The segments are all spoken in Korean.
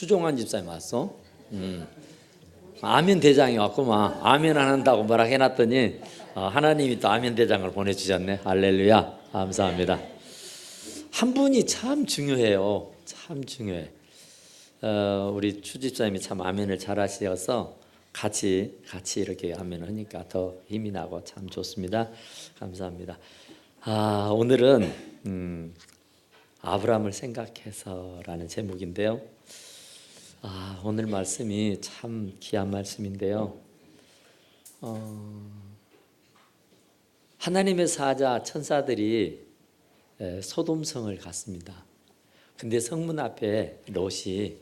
추종환 집사님 왔어. 아멘 대장이 왔구만. 아멘 안 한다고 뭐라 해놨더니 하나님이 또 아멘 대장을 보내주셨네. 할렐루야. 감사합니다. 한 분이 참 중요해요. 참 중요해. 우리 추 집사님이 참 아멘을 잘하셔서 같이 이렇게 아멘을 하니까 더 힘이 나고 참 좋습니다. 감사합니다. 오늘은 아브라함을 생각해서라는 제목인데요. 오늘 말씀이 참 귀한 말씀인데요. 하나님의 사자 천사들이 소돔성을 갔습니다. 근데 성문 앞에 롯이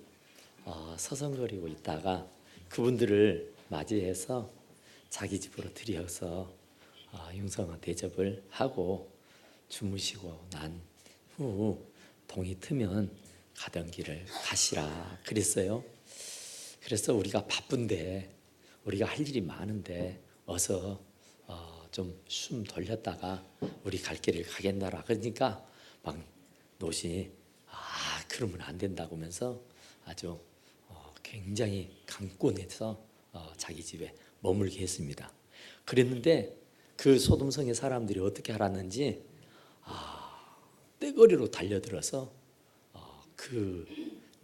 서성거리고 있다가 그분들을 맞이해서 자기 집으로 들여서 융성한 대접을 하고 주무시고 난 후 동이 트면 가던 길을 가시라 그랬어요. 그래서 우리가 바쁜데 우리가 할 일이 많은데 어서 좀 숨 돌렸다가 우리 갈 길을 가겠나라. 그러니까 막 롯이 그러면 안 된다고 하면서 아주 굉장히 강권해서 자기 집에 머물게 했습니다. 그랬는데 그 소돔성의 사람들이 어떻게 알았는지 떼거리로 달려들어서 그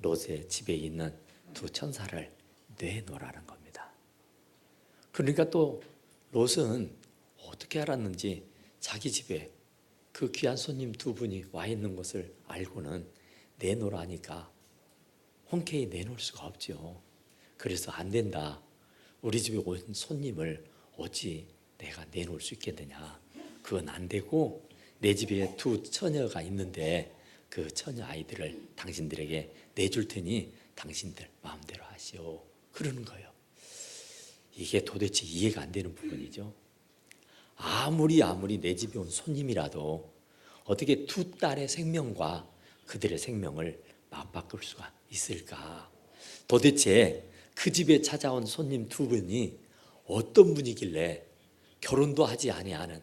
롯의 집에 있는 두 천사를 내놓으라는 겁니다. 그러니까 또 롯은 어떻게 알았는지 자기 집에 그 귀한 손님 두 분이 와 있는 것을 알고는 내놓으라니까 흔쾌히 내놓을 수가 없죠. 그래서 안 된다. 우리 집에 온 손님을 어찌 내가 내놓을 수 있겠느냐. 그건 안 되고 내 집에 두 처녀가 있는데 그 처녀 아이들을 당신들에게 내줄 테니 당신들 마음대로 하시오. 그러는 거예요. 이게 도대체 이해가 안 되는 부분이죠. 아무리 내 집에 온 손님이라도 어떻게 두 딸의 생명과 그들의 생명을 맞바꿀 수가 있을까? 도대체 그 집에 찾아온 손님 두 분이 어떤 분이길래 결혼도 하지 아니하는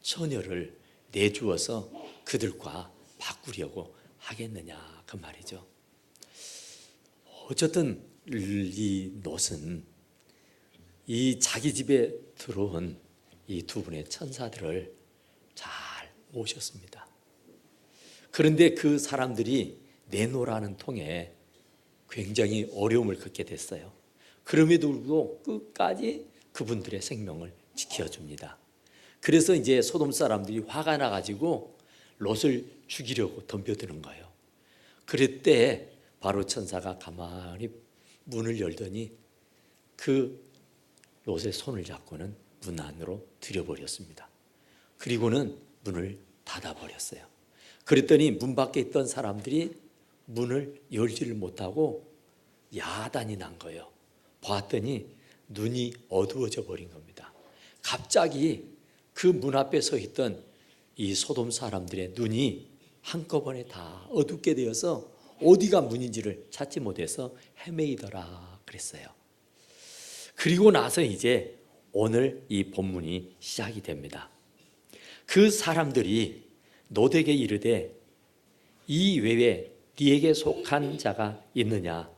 처녀를 내주어서 그들과 바꾸려고 하겠느냐 그 말이죠. 어쨌든 이 롯은 이 자기 집에 들어온 이 두 분의 천사들을 잘 모셨습니다. 그런데 그 사람들이 내놓으라는 통에 굉장히 어려움을 겪게 됐어요. 그럼에도 불구하고 끝까지 그분들의 생명을 지켜줍니다. 그래서 이제 소돔 사람들이 화가 나가지고 롯을 죽이려고 덤벼드는 거예요. 그때 바로 천사가 가만히 문을 열더니 그 롯의 손을 잡고는 문 안으로 들여버렸습니다. 그리고는 문을 닫아버렸어요. 그랬더니 문 밖에 있던 사람들이 문을 열지를 못하고 야단이 난 거예요. 봤더니 눈이 어두워져 버린 겁니다. 갑자기 그 문 앞에 서 있던 이 소돔 사람들의 눈이 한꺼번에 다 어둡게 되어서 어디가 문인지를 찾지 못해서 헤매이더라 그랬어요. 그리고 나서 이제 오늘 이 본문이 시작이 됩니다. 그 사람들이 롯에게 이르되 이 외에 네게 속한 자가 있느냐?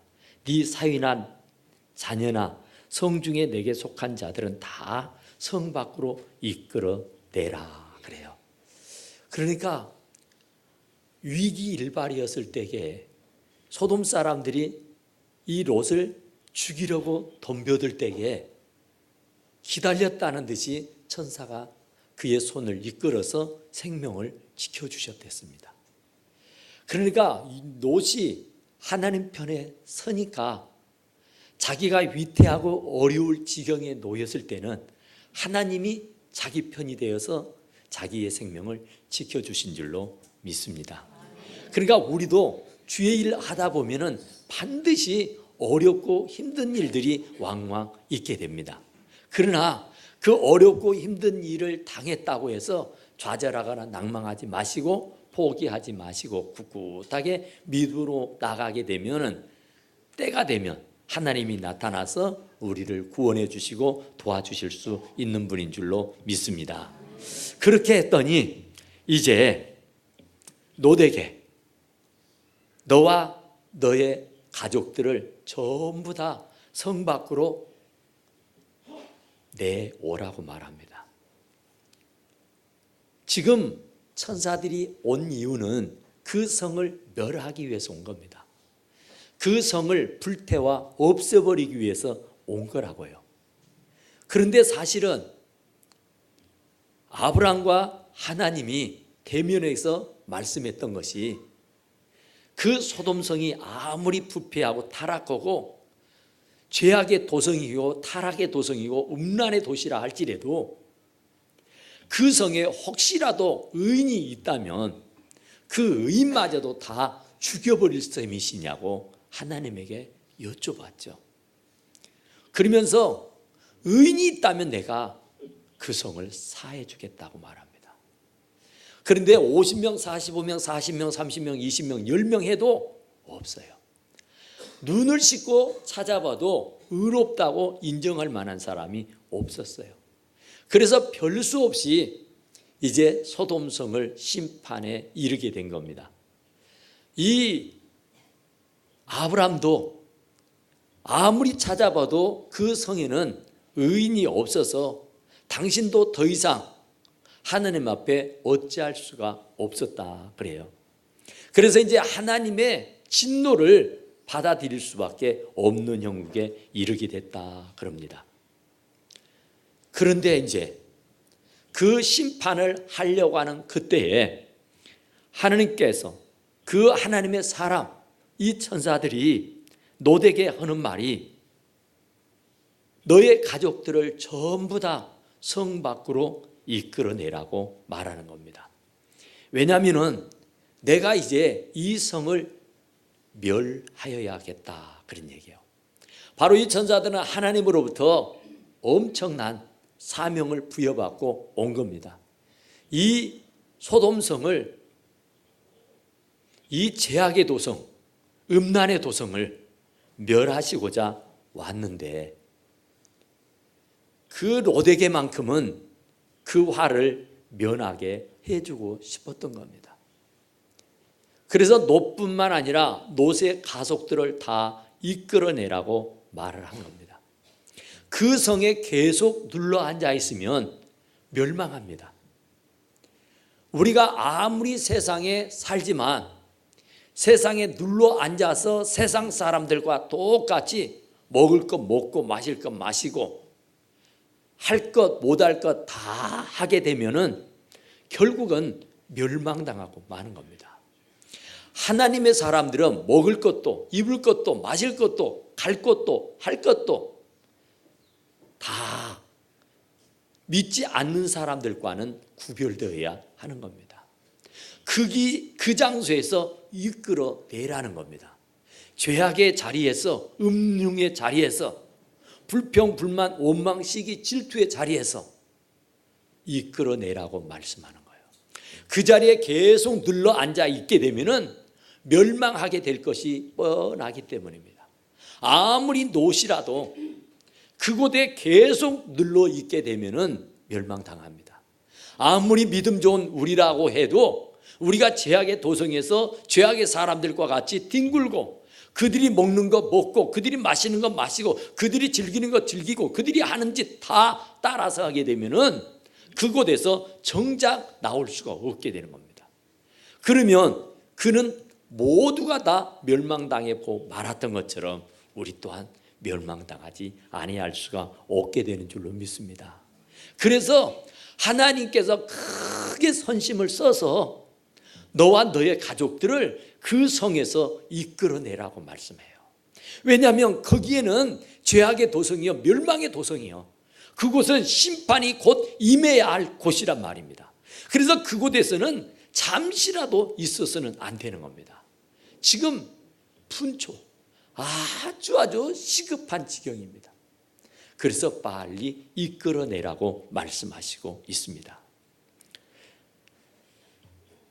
네 사위나 자녀나 성중에 내게 속한 자들은 다 성 밖으로 이끌어내라 그래요. 그러니까 위기 일발이었을 때에 소돔 사람들이 이 롯을 죽이려고 덤벼들 때에 기다렸다는 듯이 천사가 그의 손을 이끌어서 생명을 지켜주셨댔습니다. 그러니까 롯이 하나님 편에 서니까 자기가 위태하고 어려울 지경에 놓였을 때는 하나님이 자기 편이 되어서 자기의 생명을 지켜주신 줄로 믿습니다. 그러니까 우리도 주의 일 하다 보면은 반드시 어렵고 힘든 일들이 왕왕 있게 됩니다. 그러나 그 어렵고 힘든 일을 당했다고 해서 좌절하거나 낭망하지 마시고 포기하지 마시고 굳굳하게 믿음으로 나가게 되면은 때가 되면 하나님이 나타나서 우리를 구원해 주시고 도와주실 수 있는 분인 줄로 믿습니다. 그렇게 했더니 이제 롯에게 너와 너의 가족들을 전부 다 성 밖으로 내오라고 말합니다. 지금 천사들이 온 이유는 그 성을 멸하기 위해서 온 겁니다. 그 성을 불태워 없애버리기 위해서 온 거라고요. 그런데 사실은 아브라함과 하나님이 대면에서 말씀했던 것이 그 소돔성이 아무리 부패하고 타락하고 죄악의 도성이고 타락의 도성이고 음란의 도시라 할지라도 그 성에 혹시라도 의인이 있다면 그 의인마저도 다 죽여버릴 셈이시냐고 하나님에게 여쭤봤죠. 그러면서 의인이 있다면 내가 그 성을 사해 주겠다고 말합니다. 그런데 50명, 45명, 40명, 30명, 20명, 10명 해도 없어요. 눈을 씻고 찾아봐도 의롭다고 인정할 만한 사람이 없었어요. 그래서 별 수 없이 이제 소돔성을 심판에 이르게 된 겁니다. 이 아브람도 아무리 찾아봐도 그 성에는 의인이 없어서 당신도 더 이상 하나님 앞에 어찌할 수가 없었다 그래요. 그래서 이제 하나님의 진노를 받아들일 수밖에 없는 형국에 이르게 됐다 그럽니다. 그런데 이제 그 심판을 하려고 하는 그때에 하나님께서 그 하나님의 사람 이 천사들이 노대게 하는 말이 너의 가족들을 전부 다 성 밖으로 이끌어내라고 말하는 겁니다. 왜냐하면 내가 이제 이 성을 멸하여야겠다 그런 얘기예요. 바로 이 천사들은 하나님으로부터 엄청난 사명을 부여받고 온 겁니다. 이 소돔성을, 이 죄악의 도성, 음란의 도성을 멸하시고자 왔는데 그 로데게만큼은 그 화를 면하게 해주고 싶었던 겁니다. 그래서 롯뿐만 아니라 롯의 가족들을 다 이끌어내라고 말을 한 겁니다. 그 성에 계속 눌러 앉아 있으면 멸망합니다. 우리가 아무리 세상에 살지만 세상에 눌러 앉아서 세상 사람들과 똑같이 먹을 것 먹고 마실 것 마시고 할 것 못할 것 다 하게 되면은 결국은 멸망당하고 마는 겁니다. 하나님의 사람들은 먹을 것도 입을 것도 마실 것도 갈 것도 할 것도 다 믿지 않는 사람들과는 구별되어야 하는 겁니다. 그 장소에서 이끌어내라는 겁니다. 죄악의 자리에서, 음흉의 자리에서, 불평, 불만, 원망, 시기, 질투의 자리에서 이끌어내라고 말씀하는 거예요. 그 자리에 계속 눌러 앉아 있게 되면은 멸망하게 될 것이 뻔하기 때문입니다. 아무리 노시라도 그곳에 계속 눌러 있게 되면은 멸망당합니다. 아무리 믿음 좋은 우리라고 해도 우리가 죄악의 도성에서 죄악의 사람들과 같이 뒹굴고 그들이 먹는 거 먹고 그들이 마시는 거 마시고 그들이 즐기는 거 즐기고 그들이 하는 짓 다 따라서 하게 되면은 그곳에서 정작 나올 수가 없게 되는 겁니다. 그러면 그는 모두가 다 멸망당하고 말았던 것처럼 우리 또한 멸망당하지 아니할 수가 없게 되는 줄로 믿습니다. 그래서 하나님께서 크게 선심을 써서 너와 너의 가족들을 그 성에서 이끌어내라고 말씀해요. 왜냐하면 거기에는 죄악의 도성이요 멸망의 도성이요 그곳은 심판이 곧 임해야 할 곳이란 말입니다. 그래서 그곳에서는 잠시라도 있어서는 안 되는 겁니다. 지금 분초 아주 시급한 지경입니다. 그래서 빨리 이끌어내라고 말씀하시고 있습니다.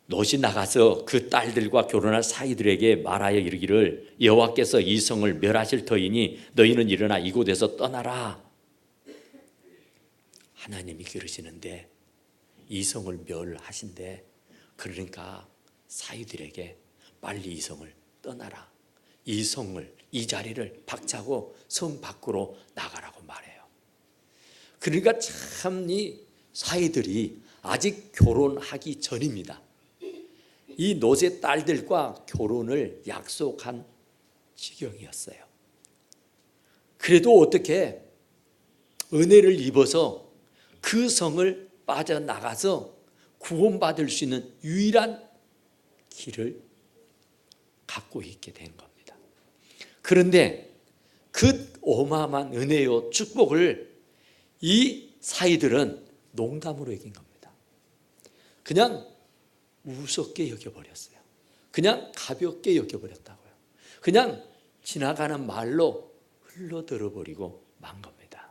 롯이 나가서 그 딸들과 결혼할 사이들에게 말하여 이르기를 여호와께서 이 성을 멸하실 터이니 너희는 일어나 이곳에서 떠나라. 하나님이 그러시는데 이 성을 멸하신대. 그러니까 사이들에게 빨리 이 성을 떠나라. 이 성을, 이 자리를 박차고 성 밖으로 나가라고 말해요. 그러니까 참 이 사이들이 아직 결혼하기 전입니다. 이 노새 딸들과 결혼을 약속한 지경이었어요. 그래도 어떻게 은혜를 입어서 그 성을 빠져나가서 구원받을 수 있는 유일한 길을 갖고 있게 된 겁니다. 그런데 그 어마어마한 은혜요 축복을 이 사이들은 농담으로 여긴 겁니다. 그냥 우습게 여겨버렸어요. 그냥 가볍게 여겨버렸다고요. 그냥 지나가는 말로 흘러들어버리고 만 겁니다.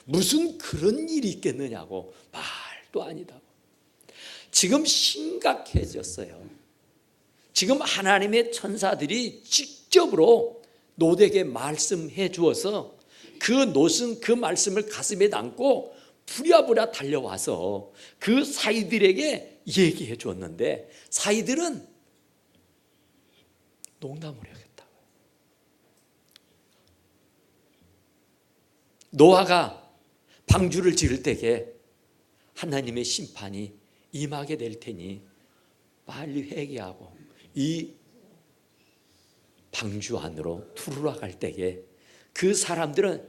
무슨 그런 일이 있겠느냐고, 말도 아니다고. 지금 심각해졌어요. 지금 하나님의 천사들이 직접으로 롯에게 말씀해 주어서 그 롯은 그 말씀을 가슴에 안고 부랴부랴 달려와서 그 사이들에게 얘기해 주었는데 사이들은 농담으로 여겼다고요. 노아가 방주를 지을 때에 하나님의 심판이 임하게 될 테니 빨리 회개하고 이 방주 안으로 들어갈 때에 그 사람들은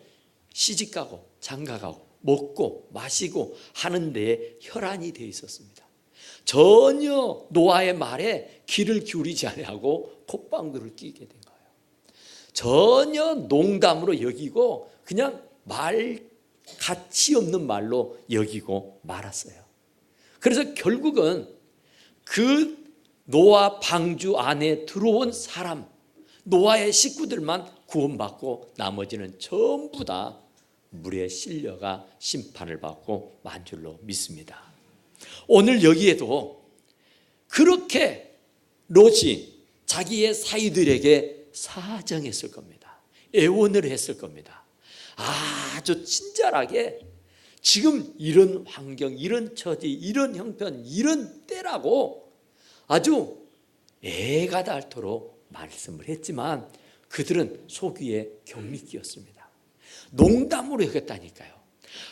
시집가고 장가가고 먹고 마시고 하는 데에 혈안이 되어 있었습니다. 전혀 노아의 말에 귀를 기울이지 아니하고 콧방귀를 뀌게 된 거예요. 전혀 농담으로 여기고 그냥 말 가치 없는 말로 여기고 말았어요. 그래서 결국은 그 노아 방주 안에 들어온 사람, 노아의 식구들만 구원받고 나머지는 전부 다 물에 실려가 심판을 받고 만 줄로 믿습니다. 오늘 여기에도 그렇게 롯이 자기의 사이들에게 사정했을 겁니다. 애원을 했을 겁니다. 아주 친절하게 지금 이런 환경, 이런 처지, 이런 형편, 이런 때라고 아주 애가 닳도록 말씀을 했지만 그들은 속위에 경미 끼었습니다. 농담으로 여겼다니까요.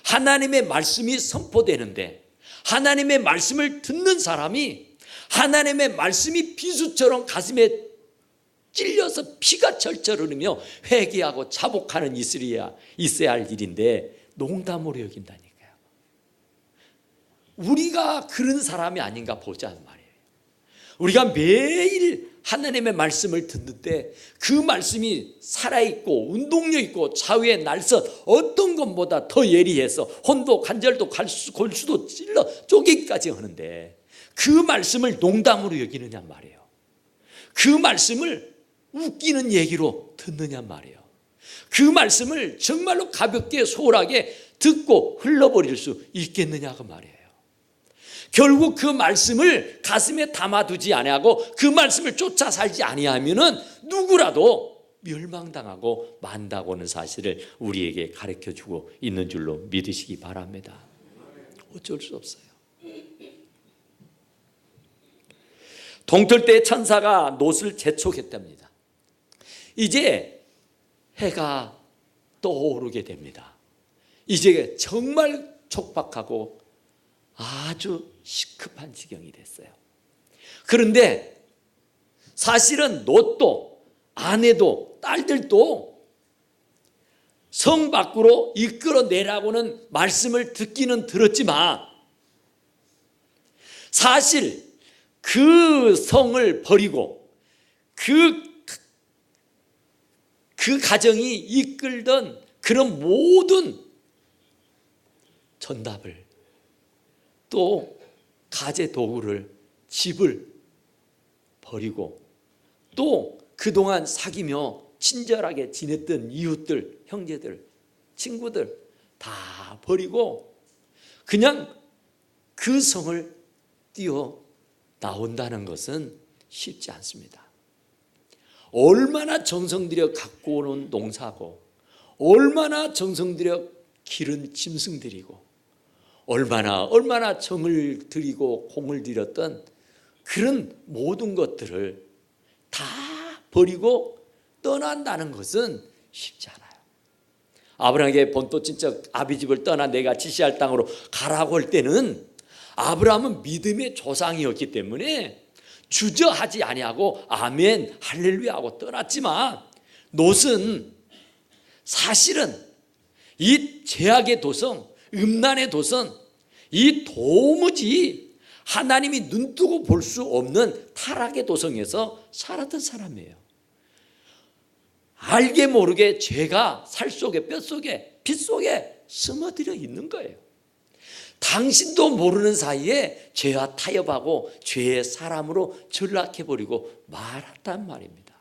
하나님의 말씀이 선포되는데 하나님의 말씀을 듣는 사람이 하나님의 말씀이 비수처럼 가슴에 찔려서 피가 철철 흐르며 회개하고 자복하는 있어야 할 일인데 농담으로 여긴다니까요. 우리가 그런 사람이 아닌가 보자는 말이에요. 우리가 매일 하나님의 말씀을 듣는데 그 말씀이 살아있고 운동력 있고 좌우의 날선 어떤 것보다 더 예리해서 혼도 관절도 골수도 찔러 쪼개기까지 하는데 그 말씀을 농담으로 여기느냐 말이에요. 그 말씀을 웃기는 얘기로 듣느냐 말이에요. 그 말씀을 정말로 가볍게 소홀하게 듣고 흘러버릴 수 있겠느냐고 말이에요. 결국 그 말씀을 가슴에 담아두지 아니하고 그 말씀을 쫓아 살지 아니하면은 누구라도 멸망당하고 만다고는 사실을 우리에게 가르쳐주고 있는 줄로 믿으시기 바랍니다. 어쩔 수 없어요. 동틀 때 천사가 롯을 재촉했답니다. 이제 해가 떠오르게 됩니다. 이제 정말 촉박하고 아주 시급한 지경이 됐어요. 그런데 사실은 롯도 아내도 딸들도 성 밖으로 이끌어내라고는 말씀을 듣기는 들었지만 사실 그 성을 버리고 그 가정이 이끌던 그런 모든 전답을 또 가재 도구를 집을 버리고 또 그동안 사귀며 친절하게 지냈던 이웃들, 형제들, 친구들 다 버리고 그냥 그 성을 뛰어 나온다는 것은 쉽지 않습니다. 얼마나 정성 들여 갖고 오는 농사고 얼마나 정성 들여 기른 짐승들이고 얼마나 정을 들이고 공을 들였던 그런 모든 것들을 다 버리고 떠난다는 것은 쉽지 않아요. 아브라함에게 본토 친척 아비집을 떠나 내가 지시할 땅으로 가라고 할 때는 아브라함은 믿음의 조상이었기 때문에 주저하지 아니하고 아멘 할렐루야 하고 떠났지만, 롯은 사실은 이 죄악의 도성, 음란의 도성, 이 도무지 하나님이 눈뜨고 볼 수 없는 타락의 도성에서 살았던 사람이에요. 알게 모르게 죄가 살 속에, 뼈 속에, 피 속에 스며들어 있는 거예요. 당신도 모르는 사이에 죄와 타협하고 죄의 사람으로 전락해버리고 말았단 말입니다.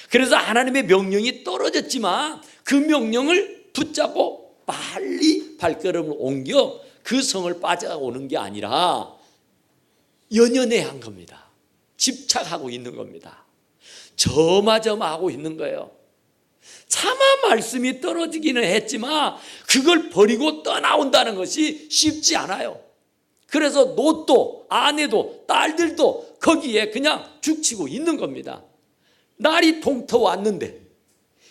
그래서 하나님의 명령이 떨어졌지만 그 명령을 붙잡고 빨리 발걸음을 옮겨 그 성을 빠져오는 게 아니라 연연해한 겁니다. 집착하고 있는 겁니다. 저마저마하고 있는 거예요. 차마 말씀이 떨어지기는 했지만 그걸 버리고 떠나온다는 것이 쉽지 않아요. 그래서 롯도 아내도 딸들도 거기에 그냥 죽치고 있는 겁니다. 날이 동터왔는데,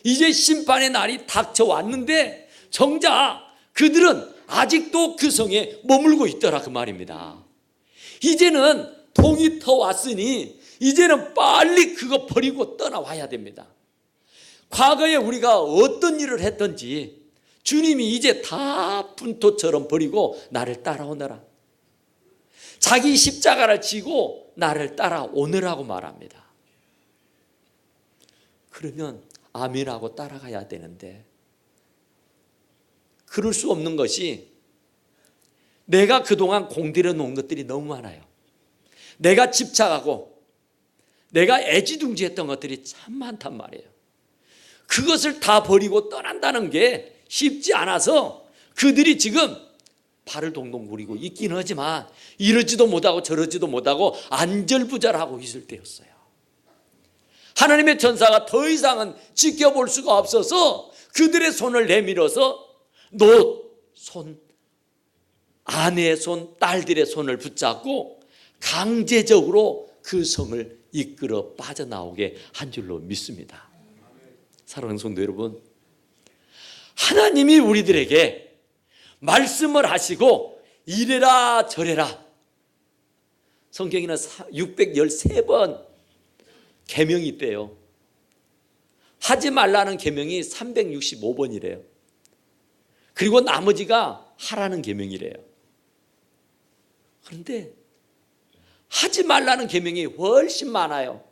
이제 심판의 날이 닥쳐왔는데 정작 그들은 아직도 그 성에 머물고 있더라 그 말입니다. 이제는 동이 터왔으니 이제는 빨리 그거 버리고 떠나와야 됩니다. 과거에 우리가 어떤 일을 했든지 주님이 이제 다 분토처럼 버리고 나를 따라오너라, 자기 십자가를 지고 나를 따라오느라고 말합니다. 그러면 아멘하고 따라가야 되는데 그럴 수 없는 것이, 내가 그동안 공들여 놓은 것들이 너무 많아요. 내가 집착하고 내가 애지중지했던 것들이 참 많단 말이에요. 그것을 다 버리고 떠난다는 게 쉽지 않아서 그들이 지금 발을 동동 구리고 있긴 하지만 이러지도 못하고 저러지도 못하고 안절부절하고 있을 때였어요. 하나님의 천사가 더 이상은 지켜볼 수가 없어서 그들의 손을 내밀어서 롯 손, 아내의 손, 딸들의 손을 붙잡고 강제적으로 그 성을 이끌어 빠져나오게 한 줄로 믿습니다. 사랑하는 성도 여러분, 하나님이 우리들에게 말씀을 하시고 이래라 저래라, 성경에는 613번 계명이 있대요. 하지 말라는 계명이 365번이래요. 그리고 나머지가 하라는 계명이래요. 그런데 하지 말라는 계명이 훨씬 많아요.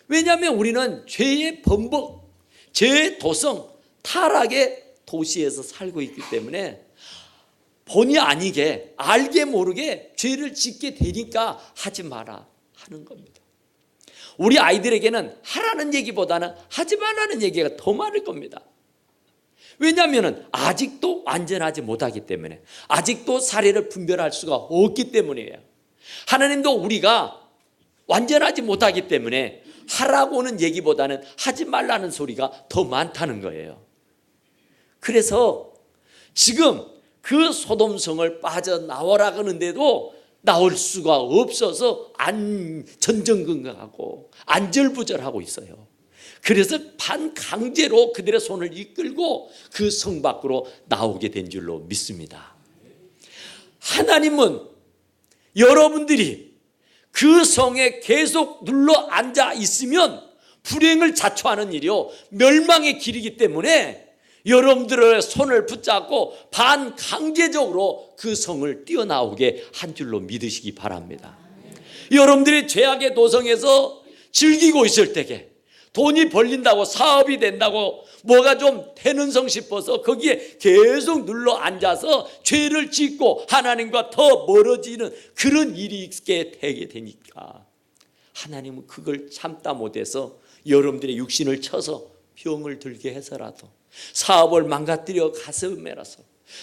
왜냐하면 우리는 죄의 범벅, 죄의 도성, 타락의 도시에서 살고 있기 때문에 본의 아니게 알게 모르게 죄를 짓게 되니까 하지 마라 하는 겁니다. 우리 아이들에게는 하라는 얘기보다는 하지 말라는 얘기가 더 많을 겁니다. 왜냐하면 아직도 완전하지 못하기 때문에, 아직도 사례를 분별할 수가 없기 때문이에요. 하나님도 우리가 완전하지 못하기 때문에 하라고는 얘기보다는 하지 말라는 소리가 더 많다는 거예요. 그래서 지금 그 소돔성을 빠져나오라 그러는데도 나올 수가 없어서 전전긍긍하고 안절부절하고 있어요. 그래서 반강제로 그들의 손을 이끌고 그 성 밖으로 나오게 된 줄로 믿습니다. 하나님은 여러분들이 그 성에 계속 눌러 앉아 있으면 불행을 자초하는 일이요, 멸망의 길이기 때문에 여러분들의 손을 붙잡고 반강제적으로 그 성을 뛰어나오게 한 줄로 믿으시기 바랍니다. 여러분들이 죄악의 도성에서 즐기고 있을 때에 돈이 벌린다고, 사업이 된다고, 뭐가 좀 되는 성 싶어서 거기에 계속 눌러 앉아서 죄를 짓고 하나님과 더 멀어지는 그런 일이 있게 되게 되니까 하나님은 그걸 참다 못해서 여러분들의 육신을 쳐서 병을 들게 해서라도, 사업을 망가뜨려 가슴에라서,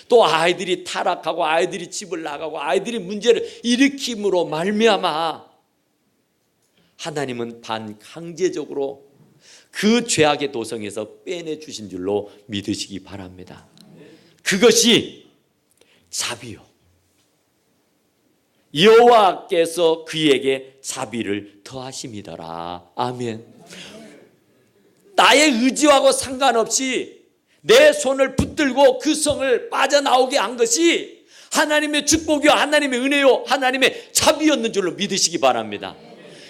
또 아이들이 타락하고 아이들이 집을 나가고 아이들이 문제를 일으킴으로 말미암아 하나님은 반강제적으로 그 죄악의 도성에서 빼내주신 줄로 믿으시기 바랍니다. 그것이 자비요, 여호와께서 그에게 자비를 더하심이더라. 아멘. 나의 의지하고 상관없이 내 손을 붙들고 그 성을 빠져나오게 한 것이 하나님의 축복이요, 하나님의 은혜요, 하나님의 자비였는 줄로 믿으시기 바랍니다.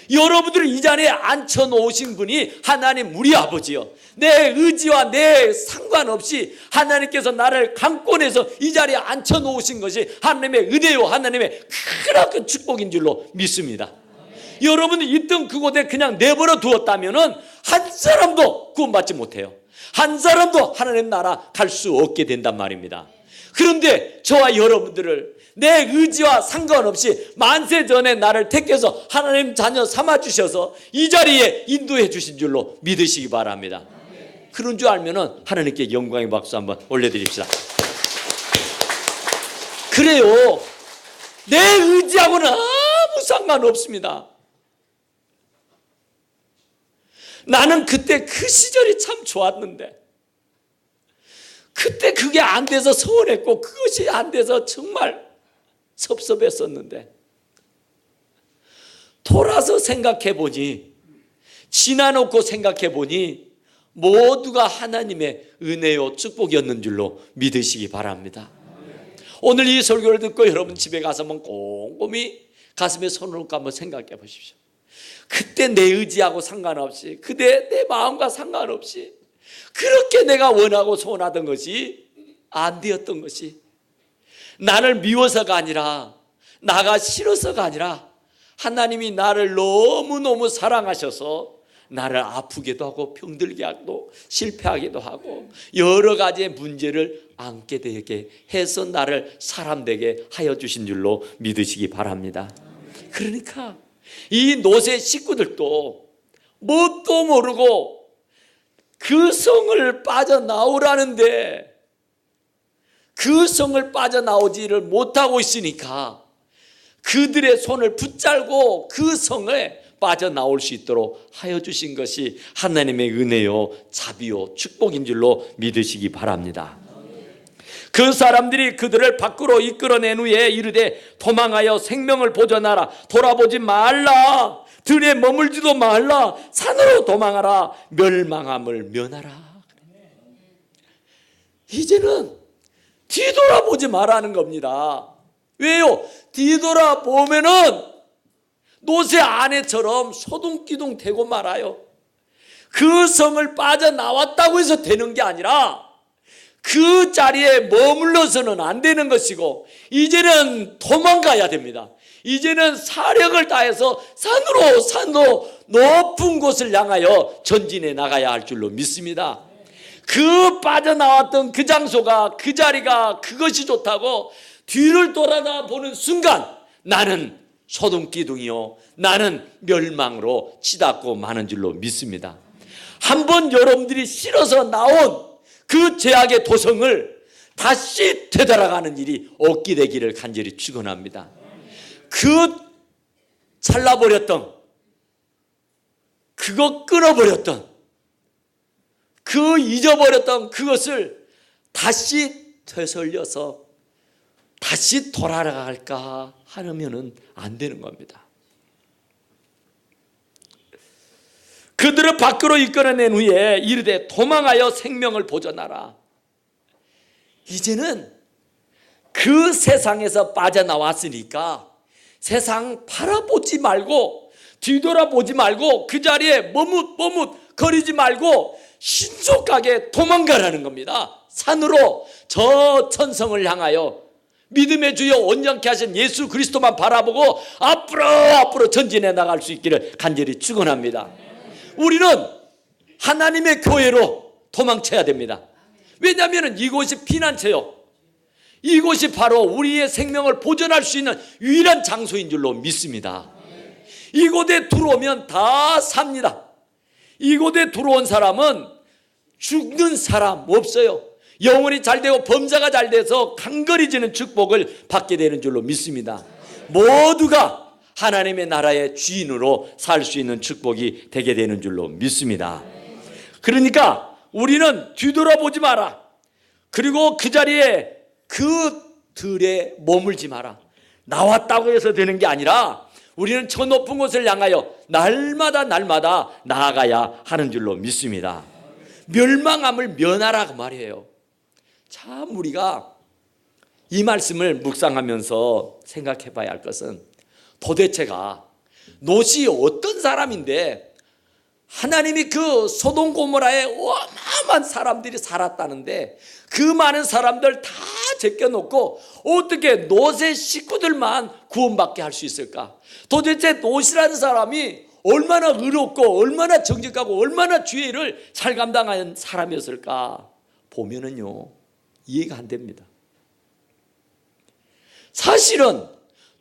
여러분들을 이 자리에 앉혀놓으신 분이 하나님 우리 아버지요, 내 의지와 내 상관없이 하나님께서 나를 강권해서 이 자리에 앉혀놓으신 것이 하나님의 은혜요, 하나님의 크나큰 축복인 줄로 믿습니다. 여러분이 있던 그곳에 그냥 내버려 두었다면 한 사람도 구원받지 못해요. 한 사람도 하나님 나라 갈 수 없게 된단 말입니다. 그런데 저와 여러분들을 내 의지와 상관없이 만세 전에 나를 택해서 하나님 자녀 삼아주셔서 이 자리에 인도해 주신 줄로 믿으시기 바랍니다. 그런 줄 알면 하나님께 영광의 박수 한번 올려드립시다. 그래요, 내 의지하고는 아무 상관없습니다. 나는 그때 그 시절이 참 좋았는데 그때 그게 안 돼서 서운했고 그것이 안 돼서 정말 섭섭했었는데 돌아서 생각해 보니, 지나놓고 생각해 보니 모두가 하나님의 은혜요 축복이었는 줄로 믿으시기 바랍니다. 오늘 이 설교를 듣고 여러분 집에 가서 한번 꼼꼼히 가슴에 손을 얹고 한번 생각해 보십시오. 그때 내 의지하고 상관없이, 그때 내 마음과 상관없이 그렇게 내가 원하고 소원하던 것이 안 되었던 것이 나를 미워서가 아니라, 나가 싫어서가 아니라 하나님이 나를 너무너무 사랑하셔서 나를 아프게도 하고 병들게 하고 실패하기도 하고 여러 가지의 문제를 안게 되게 해서 나를 사람 되게 하여 주신 줄로 믿으시기 바랍니다. 그러니까 이 노새 식구들도 뭣도 모르고 그 성을 빠져나오라는데 그 성을 빠져나오지를 못하고 있으니까 그들의 손을 붙잡고 그 성에 빠져나올 수 있도록 하여 주신 것이 하나님의 은혜요, 자비요, 축복인 줄로 믿으시기 바랍니다. 그 사람들이 그들을 밖으로 이끌어낸 후에 이르되 도망하여 생명을 보존하라. 돌아보지 말라. 들에 머물지도 말라. 산으로 도망하라. 멸망함을 면하라. 이제는 뒤돌아보지 말라는 겁니다. 왜요? 뒤돌아보면은 노새 아내처럼 소둥기둥 되고 말아요. 그 성을 빠져나왔다고 해서 되는 게 아니라 그 자리에 머물러서는 안 되는 것이고 이제는 도망가야 됩니다. 이제는 사력을 다해서 산으로 높은 곳을 향하여 전진해 나가야 할 줄로 믿습니다. 그 빠져나왔던 그 장소가, 그 자리가, 그것이 좋다고 뒤를 돌아다 보는 순간 나는 소돔기둥이요, 나는 멸망으로 치닫고 마는 줄로 믿습니다. 한번 여러분들이 실어서 나온 그 죄악의 도성을 다시 되돌아가는 일이 없게 되기를 간절히 축원합니다. 그 잘라버렸던, 그거 끊어버렸던, 그 잊어버렸던 그것을 다시 되살려서 다시 돌아갈까 하면은 안 되는 겁니다. 그들을 밖으로 이끌어낸 후에 이르되 도망하여 생명을 보존하라. 이제는 그 세상에서 빠져나왔으니까 세상 바라보지 말고 뒤돌아보지 말고 그 자리에 머뭇거리지 말고 신속하게 도망가라는 겁니다. 산으로 저 천성을 향하여 믿음의 주여 온전케 하신 예수 그리스도만 바라보고 앞으로 전진해 나갈 수 있기를 간절히 축원합니다. 우리는 하나님의 교회로 도망쳐야 됩니다. 왜냐하면 이곳이 피난처요, 이곳이 바로 우리의 생명을 보존할 수 있는 유일한 장소인 줄로 믿습니다. 이곳에 들어오면 다 삽니다. 이곳에 들어온 사람은 죽는 사람 없어요. 영혼이 잘 되고 범사가 잘 돼서 강거리지는 축복을 받게 되는 줄로 믿습니다. 모두가 하나님의 나라의 주인으로 살 수 있는 축복이 되게 되는 줄로 믿습니다. 그러니까 우리는 뒤돌아보지 마라. 그리고 그 자리에 그 들에 머물지 마라. 나왔다고 해서 되는 게 아니라 우리는 저 높은 곳을 향하여 날마다 나아가야 하는 줄로 믿습니다. 멸망함을 면하라 그 말이에요. 참 우리가 이 말씀을 묵상하면서 생각해 봐야 할 것은 도대체가 롯이 어떤 사람인데 하나님이 그 소돔 고모라에 어마어마한 사람들이 살았다는데 그 많은 사람들 다 제껴놓고 어떻게 롯의 식구들만 구원받게 할 수 있을까? 도대체 롯이라는 사람이 얼마나 의롭고 얼마나 정직하고 얼마나 죄를 잘 감당한 사람이었을까 보면은요 이해가 안 됩니다. 사실은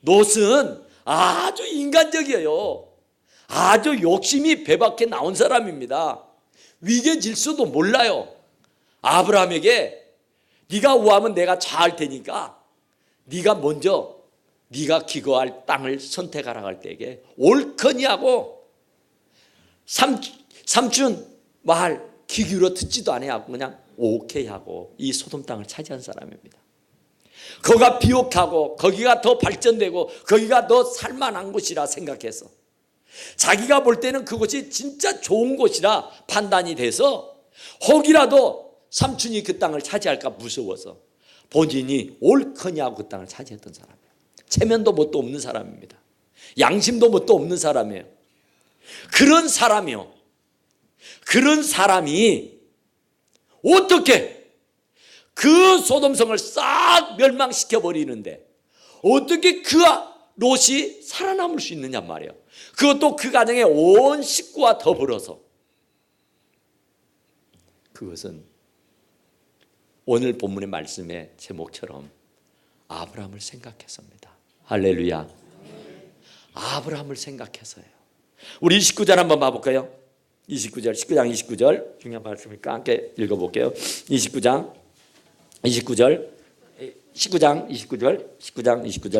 롯은 아주 인간적이에요. 아주 욕심이 배박해 나온 사람입니다. 위계 질서도 몰라요. 아브라함에게 네가 우하면 내가 좌할 테니까 네가 먼저 네가 기거할 땅을 선택하라고 할 때에게 옳거니 하고 삼촌 말 귀 기울여 듣지도 아니하고 그냥 오케이 하고 이 소돔 땅을 차지한 사람입니다. 거기가 비옥하고 거기가 더 발전되고 거기가 더 살만한 곳이라 생각해서 자기가 볼 때는 그곳이 진짜 좋은 곳이라 판단이 돼서 혹이라도 삼촌이 그 땅을 차지할까 무서워서 본인이 옳거냐고 그 땅을 차지했던 사람이에요. 체면도 뭣도 없는 사람입니다. 양심도 뭣도 없는 사람이에요. 그런 사람이 어떻게 그 소돔성을 싹 멸망시켜 버리는데 어떻게 그 롯이 살아남을 수 있느냐 말이에요. 그것도 그 가정의 온 식구와 더불어서. 그것은 오늘 본문의 말씀의 제목처럼 아브라함을 생각해서입니다. 할렐루야. 아브라함을 생각해서요. 우리 29절 한번 봐볼까요? 19장 29절 중요한 말씀이니까 함께 읽어볼게요. 19장 29절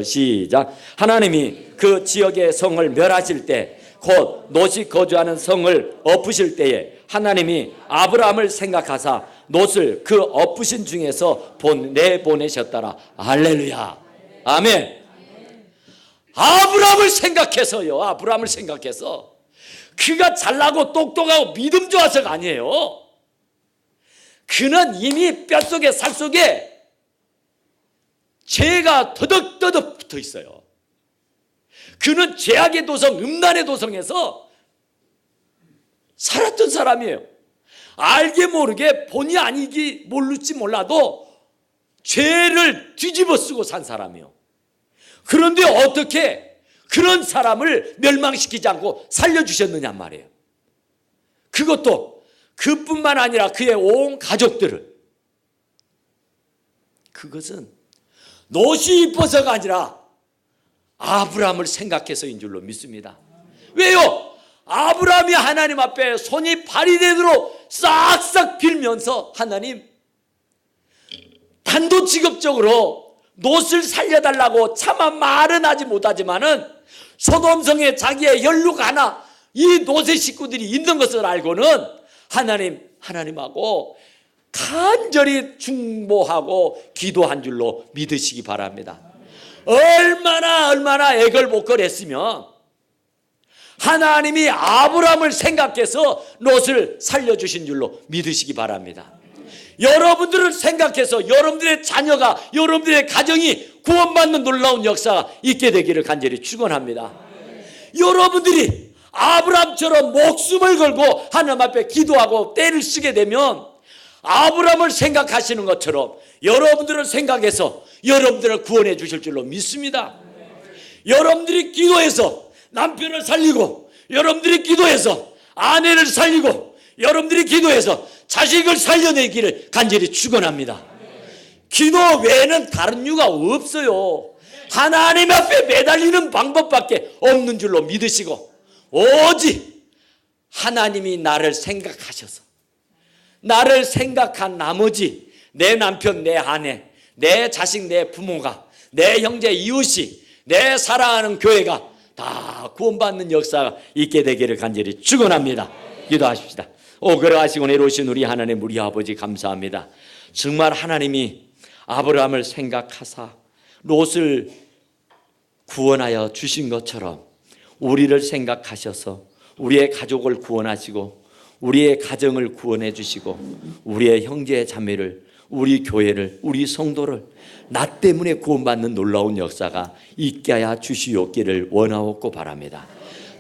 시작. 하나님이 그 지역의 성을 멸하실 때 곧 롯이 거주하는 성을 엎으실 때에 하나님이 아브라함을 생각하사 롯을 그 엎으신 중에서 내보내셨더라. 할렐루야. 아멘. 아브라함을 생각해서요. 아브라함을 생각해서 그가 잘나고 똑똑하고 믿음 좋아서가 아니에요. 그는 이미 뼛속에 살속에 죄가 더덕더덕 붙어 있어요. 그는 죄악의 도성, 음란의 도성에서 살았던 사람이에요. 알게 모르게 본의 아니기 모를지 몰라도 죄를 뒤집어 쓰고 산 사람이에요. 그런데 어떻게 그런 사람을 멸망시키지 않고 살려주셨느냐 말이에요. 그것도 그뿐만 아니라 그의 온 가족들을. 그것은 롯이 이뻐서가 아니라 아브라함을 생각해서인 줄로 믿습니다. 왜요? 아브라함이 하나님 앞에 손이 발이 되도록 싹싹 빌면서 하나님 단도직입적으로 롯을 살려달라고 차마 말은 하지 못하지만은 소돔성에 자기의 연루가 하나 이 롯의 식구들이 있는 것을 알고는 하나님하고 간절히 중보하고 기도한 줄로 믿으시기 바랍니다. 얼마나 애걸복걸했으면 하나님이 아브라함을 생각해서 롯을 살려주신 줄로 믿으시기 바랍니다. 여러분들을 생각해서 여러분들의 자녀가 여러분들의 가정이 구원받는 놀라운 역사가 있게 되기를 간절히 축원합니다. 여러분들이 아브라함처럼 목숨을 걸고 하나님 앞에 기도하고 때를 쓰게 되면 아브라함을 생각하시는 것처럼 여러분들을 생각해서 여러분들을 구원해 주실 줄로 믿습니다. 여러분들이 기도해서 남편을 살리고 여러분들이 기도해서 아내를 살리고 여러분들이 기도해서 자식을 살려내기를 간절히 축원합니다. 기도 외에는 다른 이유가 없어요. 하나님 앞에 매달리는 방법밖에 없는 줄로 믿으시고 오직 하나님이 나를 생각하셔서 나를 생각한 나머지 내 남편, 내 아내, 내 자식, 내 부모가 내 형제, 이웃이 내 사랑하는 교회가 다 구원받는 역사가 있게 되기를 간절히 축원합니다. 기도하십시다. 그러하시고 내려오신 우리 하나님 우리 아버지 감사합니다. 정말 하나님이 아브라함을 생각하사 롯을 구원하여 주신 것처럼 우리를 생각하셔서 우리의 가족을 구원하시고 우리의 가정을 구원해 주시고 우리의 형제 자매를, 우리 교회를, 우리 성도를 나 때문에 구원받는 놀라운 역사가 있게 하여 주시옵기를 원하옵고 바랍니다.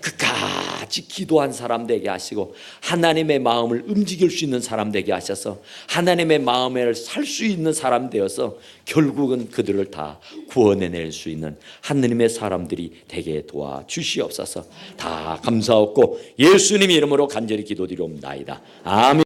끝까지 기도한 사람 되게 하시고 하나님의 마음을 움직일 수 있는 사람 되게 하셔서 하나님의 마음을 살 수 있는 사람 되어서 결국은 그들을 다 구원해낼 수 있는 하느님의 사람들이 되게 도와주시옵소서. 다 감사하고 예수님 이름으로 간절히 기도드리옵나이다. 아멘.